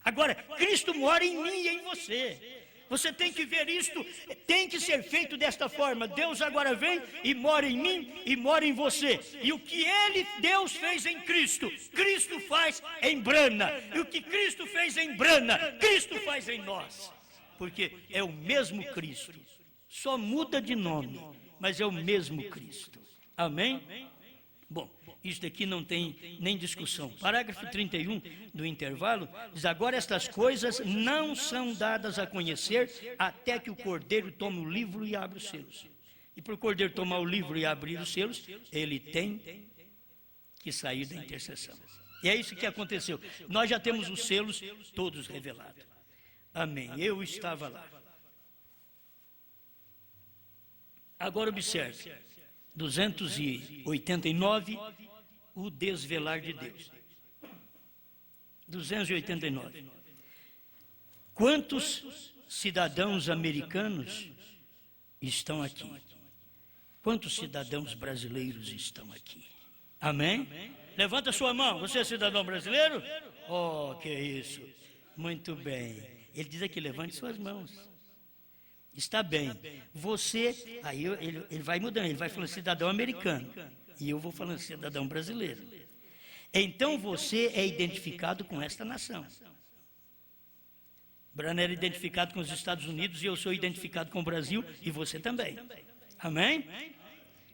S1: Agora, Cristo mora em mim e em você. Você tem que ver isto, tem que ser feito desta forma. Deus agora vem e mora em mim e mora em você. E o que Deus fez em Cristo, Cristo faz em Branham. E o que Cristo fez em Branham, Cristo faz em nós. Porque é o mesmo Cristo. Só muda de nome, mas é o mesmo Cristo. Amém? Bom, isso daqui não tem nem discussão. Parágrafo 31 do intervalo diz: agora estas coisas não são dadas a conhecer até que o Cordeiro tome o livro e abra os selos. E para o Cordeiro tomar o livro e abrir os selos, ele tem que sair da intercessão. E é isso que aconteceu. Nós já temos os selos todos revelados. Amém. Eu estava lá. Agora observe. 289, o desvelar de Deus. 289. Quantos cidadãos americanos estão aqui? Quantos cidadãos brasileiros estão aqui? Amém? Levanta sua mão. Você é cidadão brasileiro? Oh, que isso. Muito bem. Ele diz aqui, levante suas mãos. Está bem. Você, aí ele vai mudando, ele vai falando cidadão americano. E eu vou falando cidadão brasileiro. Então você é identificado com esta nação. Brana era identificado com os Estados Unidos e eu sou identificado com o Brasil e você também. Amém?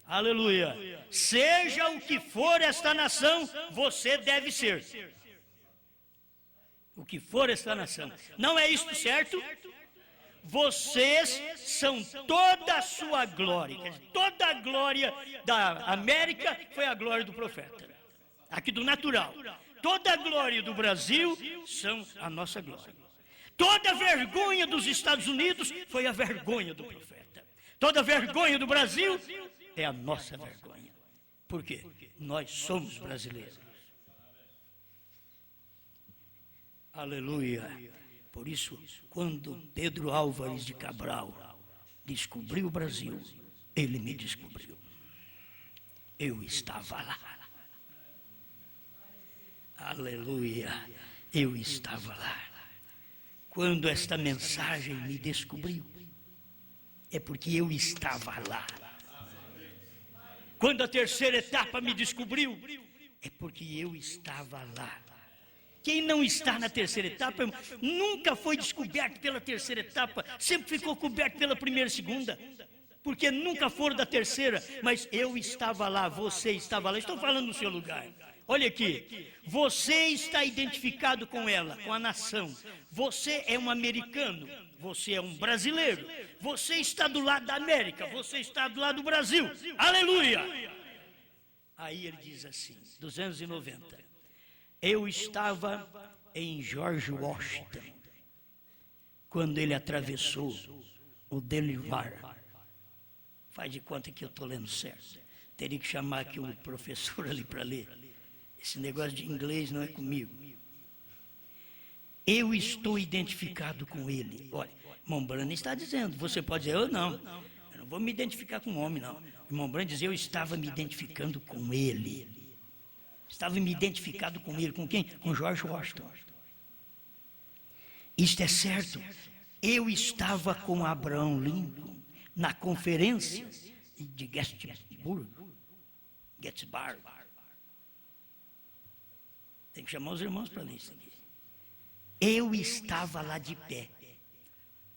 S1: Aleluia. Seja o que for esta nação, você deve ser. O que for esta nação. Não é isto certo? Vocês são toda a sua glória. Toda a glória da América foi a glória do profeta. Aqui do natural. Toda a glória do Brasil são a nossa glória. Toda a vergonha dos Estados Unidos foi a vergonha do profeta. Toda a vergonha do Brasil é a nossa vergonha. Por quê? Nós somos brasileiros. Aleluia. Por isso, quando Pedro Álvares de Cabral descobriu o Brasil, ele me descobriu. Eu estava lá. Aleluia. Eu estava lá. Quando esta mensagem me descobriu, é porque eu estava lá. Quando a terceira etapa me descobriu, é porque eu estava lá. Quem não está na terceira etapa nunca foi descoberto pela terceira etapa, sempre ficou coberto pela primeira e segunda, porque nunca foram da terceira, mas eu estava lá, você estava lá, estou falando no seu lugar. Olha aqui, você está identificado com ela, com a nação, você é um americano, você é um brasileiro, você está do lado da América, você está do lado do Brasil, aleluia! Aí ele diz assim, 290. Eu estava em George Washington, quando ele atravessou o Delaware. Faz de conta que eu estou lendo certo. Teria que chamar aqui um professor ali para ler. Esse negócio de inglês não é comigo. Eu estou identificado com ele. Olha, irmão Brana está dizendo, você pode dizer, eu não vou me identificar com o homem, não. Irmão Brana diz, eu estava me identificando com ele. Estava me identificado com ele, com quem? Com George Washington. Isto é certo. Eu estava com Abraham Lincoln na conferência de Gettysburg. Tem que chamar os irmãos para ler isso aqui. Eu estava lá de pé.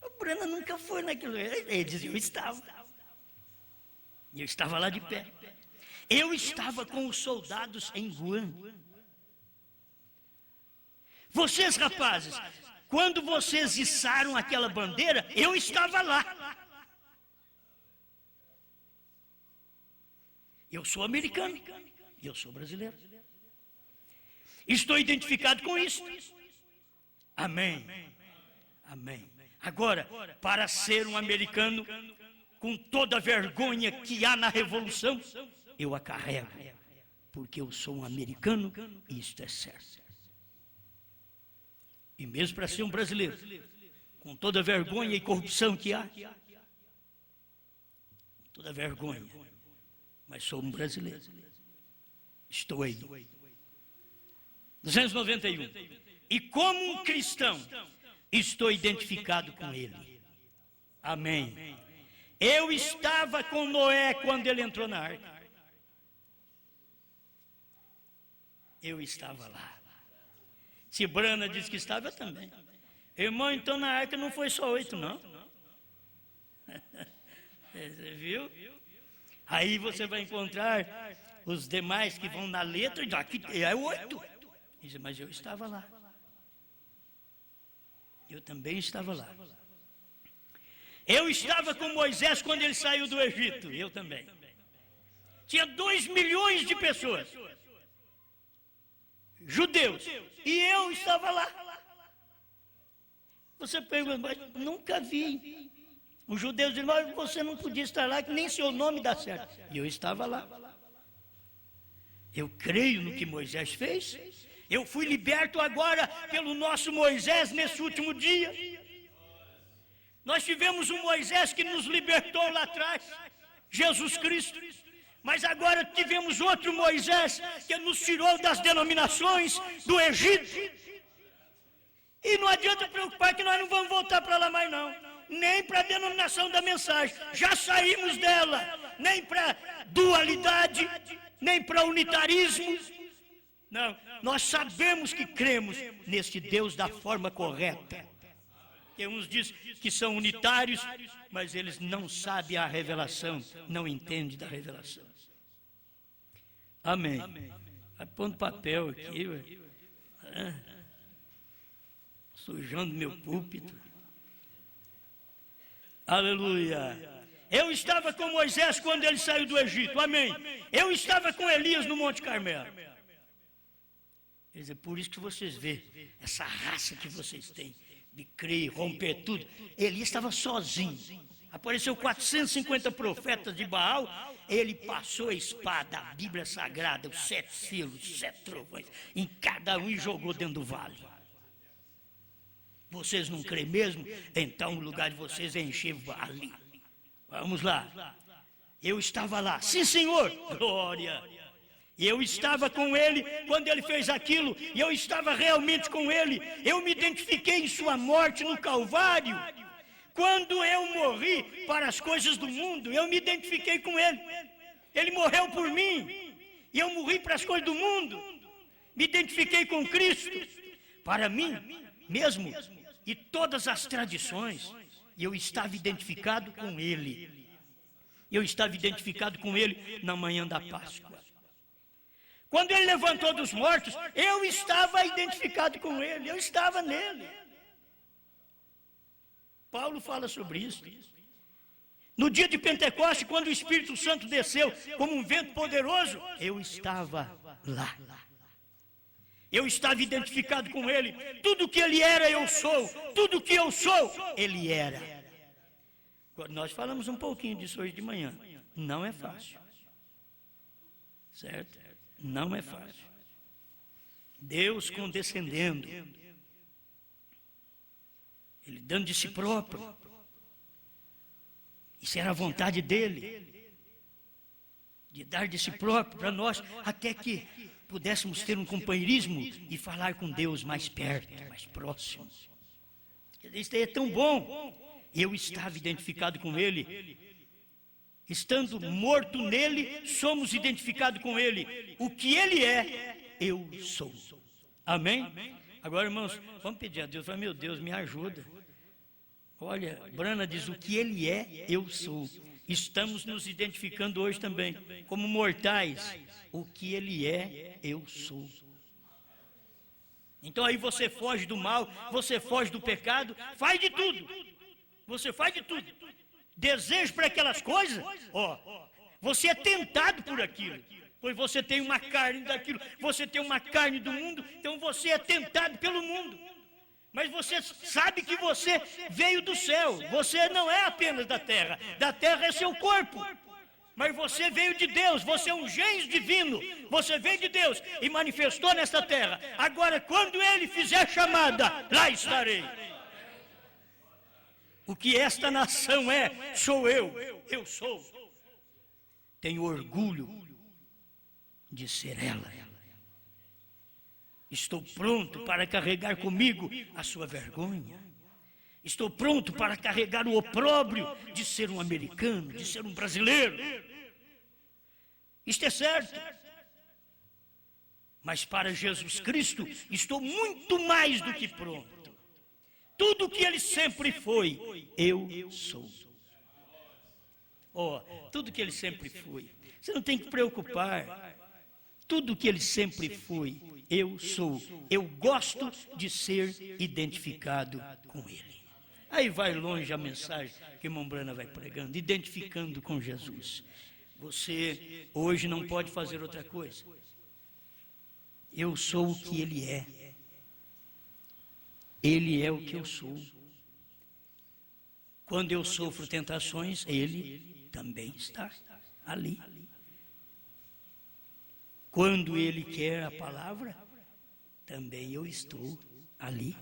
S1: O Brana nunca foi naquilo. Ele dizia, eu estava. E eu estava lá de pé. Eu estava com os soldados em Guam. Vocês, rapazes, quando vocês içaram aquela bandeira, eu estava lá. Eu sou americano e eu sou brasileiro. Estou identificado com isso. Amém. Amém. Agora, para ser um americano, com toda a vergonha que há na revolução, eu a carrego, porque eu sou um americano e isto é certo. E mesmo para ser um brasileiro, com toda a vergonha e corrupção que há, toda a vergonha, mas sou um brasileiro. Estou aí. 291. E como um cristão, estou identificado com ele. Amém. Eu estava com Noé quando ele entrou na arca. Eu estava lá. Se Brana diz que estava, eu também. Irmão, então na arca não foi só 8, não. Você viu? Aí você vai encontrar os demais que vão na letra, e aqui é 8. Diz, mas eu estava lá. Eu também estava lá. Eu estava com Moisés quando ele saiu do Egito. Eu também. Tinha 2 milhões de pessoas. Judeus. E eu estava lá. Você pergunta, mas nunca vi. Os judeus dizem, mas você não podia estar lá, que nem seu nome dá certo. E eu estava lá. Eu creio no que Moisés fez. Eu fui liberto agora pelo nosso Moisés nesse último dia. Nós tivemos um Moisés que nos libertou lá atrás, Jesus Cristo. Mas agora tivemos outro Moisés que nos tirou das denominações do Egito. E não adianta preocupar que nós não vamos voltar para lá mais não. nem para a denominação da mensagem. Já saímos dela, nem para dualidade, nem para unitarismo. Não, nós sabemos que cremos neste Deus da forma correta. Tem uns dizem que são unitários, mas eles não sabem a revelação, não entendem da revelação. Amém. Vai pondo papel aqui, sujando meu púlpito. Aleluia. Eu estava com Moisés quando ele saiu do Egito, amém. Eu estava com Elias no Monte Carmelo. Quer dizer, por isso que vocês veem essa raça que vocês têm de crer, romper tudo. Elias estava sozinho. Apareceu 450 profetas de Baal. Ele passou a espada, a Bíblia Sagrada, os 7 selos, os 7 trovões, em cada um e jogou dentro do vale. Vocês não creem mesmo? Então o lugar de vocês é encher o vale. Vamos lá. Eu estava lá. Sim, Senhor. Glória. Eu estava com ele quando ele fez aquilo, e eu estava realmente com ele. Eu me identifiquei em sua morte no Calvário. Quando eu morri para as coisas do mundo, eu me identifiquei com ele. Ele morreu por mim, e eu morri para as coisas do mundo. Me identifiquei com Cristo, para mim mesmo, e todas as tradições. E eu estava identificado com ele. Eu estava identificado com ele na manhã da Páscoa. Quando ele levantou dos mortos, eu estava identificado com ele, eu estava nele. Paulo fala sobre isso. No dia de Pentecostes, quando o Espírito Santo desceu como um vento poderoso, eu estava lá. Eu estava identificado com ele. Tudo que ele era, eu sou. Tudo que eu sou, ele era. Nós falamos um pouquinho disso hoje de manhã. Não é fácil. Certo? Não é fácil. Deus condescendendo, Ele dando de si próprio. Isso era a vontade dele, de dar de si próprio para nós, até que pudéssemos ter um companheirismo e falar com Deus mais perto, mais próximo. Isso é tão bom. Eu estava identificado com Ele. Estando morto nele, somos identificados com ele. O que ele é, eu sou. Amém? Agora, irmãos, vamos pedir a Deus. Meu Deus, me ajuda. Olha, Brana diz, o que ele é, eu sou. Estamos nos identificando hoje também, como mortais. O que ele é, eu sou. Então aí você foge do mal, você foge do pecado, faz de tudo. Você faz de tudo. Desejo para aquelas coisas, você é tentado por aquilo, pois você tem uma carne daquilo, você tem uma carne do mundo, então você é tentado pelo mundo. Mas você sabe que você veio do céu, você não é apenas da terra é seu corpo, mas você veio de Deus, você é um gênio divino, você veio de Deus e manifestou nesta terra. Agora, quando Ele fizer a chamada, lá estarei. O que esta nação é, sou eu sou. Tenho orgulho de ser ela. Estou pronto para carregar comigo a sua vergonha. Estou pronto para carregar o opróbrio de ser um americano, de ser um brasileiro. Isto é certo. Mas para Jesus Cristo, estou muito mais do que pronto. Tudo o que ele sempre foi, eu sou. Tudo que ele sempre foi. Você não tem que preocupar. Tudo que ele sempre foi, eu sou. Eu gosto de ser identificado com ele. Aí vai longe a mensagem que irmão Brana vai pregando, identificando com Jesus. Você hoje não pode fazer outra coisa. Eu sou o que ele é. Ele é o que eu sou. Quando eu sofro tentações, ele também está ali. Quando ele quer a palavra, também eu estou ali.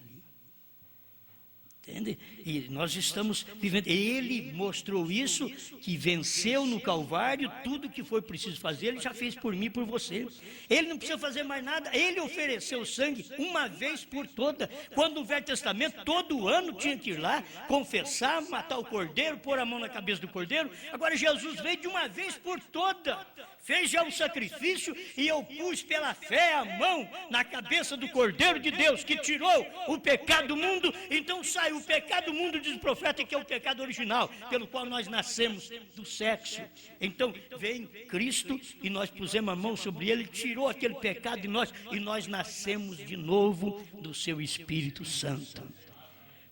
S1: Entende? E nós estamos vivendo. Ele mostrou isso, que venceu no Calvário tudo que foi preciso fazer. Ele já fez por mim e por você. Ele não precisa fazer mais nada. Ele ofereceu sangue uma vez por toda. Quando no Velho Testamento, todo ano tinha que ir lá, confessar, matar o cordeiro, pôr a mão na cabeça do cordeiro. Agora Jesus veio de uma vez por toda. Fez já o sacrifício e eu pus pela fé a mão na cabeça do Cordeiro de Deus, que tirou o pecado do mundo. Então sai o pecado do mundo, diz o profeta, que é o pecado original, pelo qual nós nascemos do sexo. Então vem Cristo e nós pusemos a mão sobre ele, tirou aquele pecado de nós e nós nascemos de novo do seu Espírito Santo.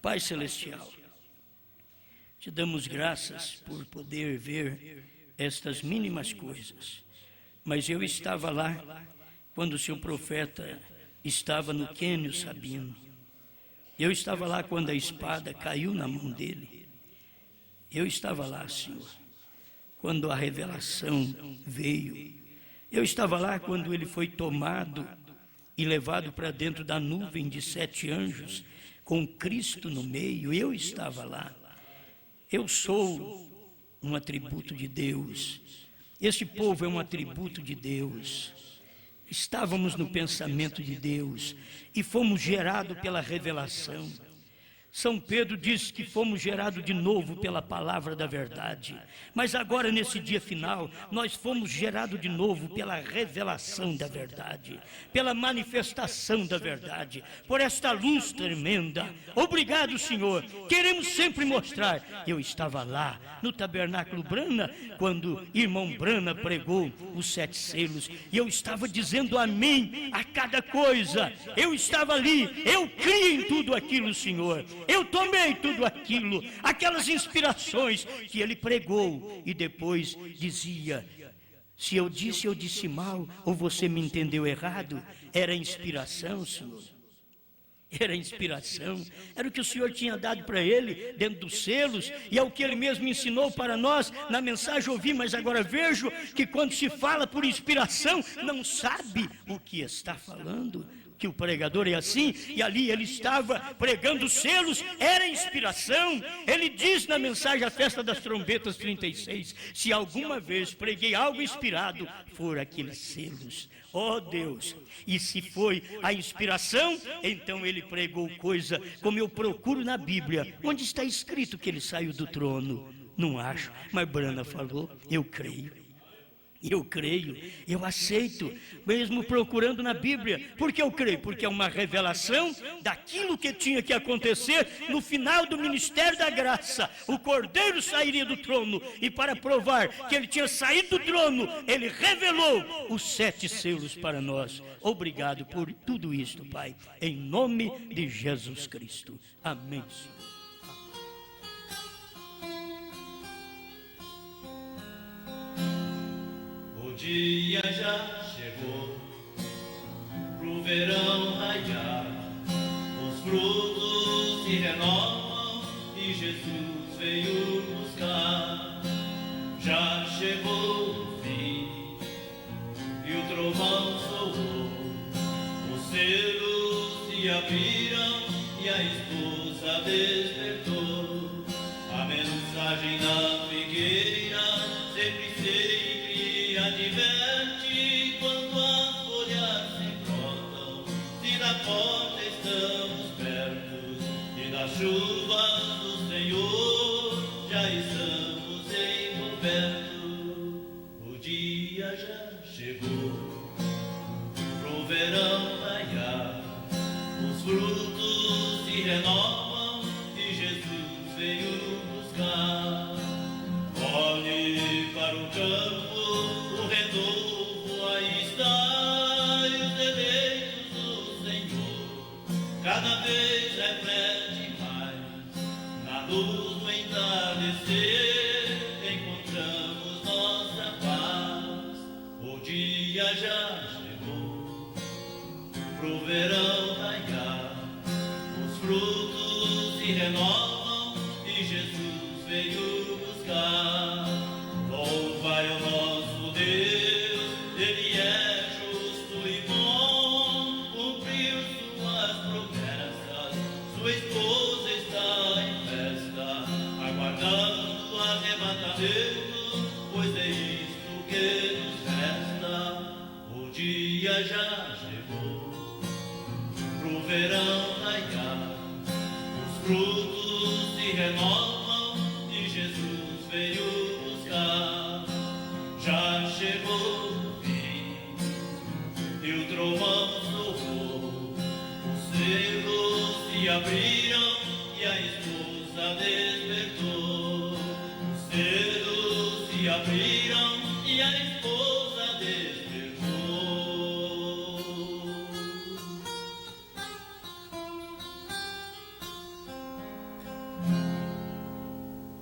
S1: Pai Celestial, te damos graças por poder ver estas mínimas coisas. Mas eu estava lá quando o seu profeta estava no Quênio Sabino. Eu estava lá quando a espada caiu na mão dele. Eu estava lá, Senhor, quando a revelação veio. Eu estava lá quando ele foi tomado e levado para dentro da nuvem de 7 anjos, com Cristo no meio. Eu estava lá. Eu sou um atributo de Deus. Este povo é um atributo de Deus. Estávamos no pensamento de Deus e fomos gerados pela revelação. São Pedro diz que fomos gerados de novo pela palavra da verdade. Mas agora, nesse dia final, nós fomos gerados de novo pela revelação da verdade, pela manifestação da verdade, por esta luz tremenda. Obrigado, Senhor. Queremos sempre mostrar. Eu estava lá no tabernáculo Brana, quando irmão Brana pregou os 7 selos, e eu estava dizendo amém a cada coisa. Eu estava ali, eu criei em tudo aquilo, Senhor. Eu tomei tudo aquilo, aquelas inspirações que ele pregou, e depois dizia: se eu disse mal, ou você me entendeu errado, era inspiração, Senhor. Era inspiração, era o que o Senhor tinha dado para ele dentro dos selos, e é o que ele mesmo ensinou para nós na mensagem. Ouvi, mas agora vejo que quando se fala por inspiração, não sabe o que está falando. Que o pregador é assim, e ali ele estava pregando os selos, era inspiração. Ele diz na mensagem A Festa das Trombetas 36, se alguma vez preguei algo inspirado, foram aqueles selos. Ó Deus, e se foi a inspiração, então ele pregou coisa como eu procuro na Bíblia. Onde está escrito que ele saiu do trono? Não acho, mas Brana falou, eu creio. Eu creio, eu aceito, mesmo procurando na Bíblia. Por que eu creio? Porque é uma revelação daquilo que tinha que acontecer no final do ministério da graça. O Cordeiro sairia do trono, e para provar que ele tinha saído do trono, ele revelou os 7 selos para nós. Obrigado por tudo isto, Pai, em nome de Jesus Cristo. Amém, Senhor.
S2: O dia já chegou pro verão raiar, os frutos se renovam e Jesus veio buscar. Já chegou o fim e o trovão soou, os selos se abriram e a esposa despertou. A mensagem da figueira sempre se adverte quando as folhas se brotam, se na porta estamos perto e das chuvas do Senhor já estamos encobertos. O dia já chegou pro verão raiar, os frutos se renovam e Jesus veio buscar. Olhe para o campo, o renovo aí está, e os eleitos do Senhor cada vez reflete mais. Na luz do entardecer encontramos nossa paz. O dia já chegou pro verão raiar, os frutos se renovam e Jesus veio buscar. Louvai o nosso Deus, Ele é justo e bom, cumpriu suas promessas, sua esposa está dia já chegou pro verão raiar, os frutos se renovam e Jesus veio buscar. Já chegou o fim e o trovão soou, os selos se abriram e a esposa despertou. Os selos se abriram e a esposa despertou.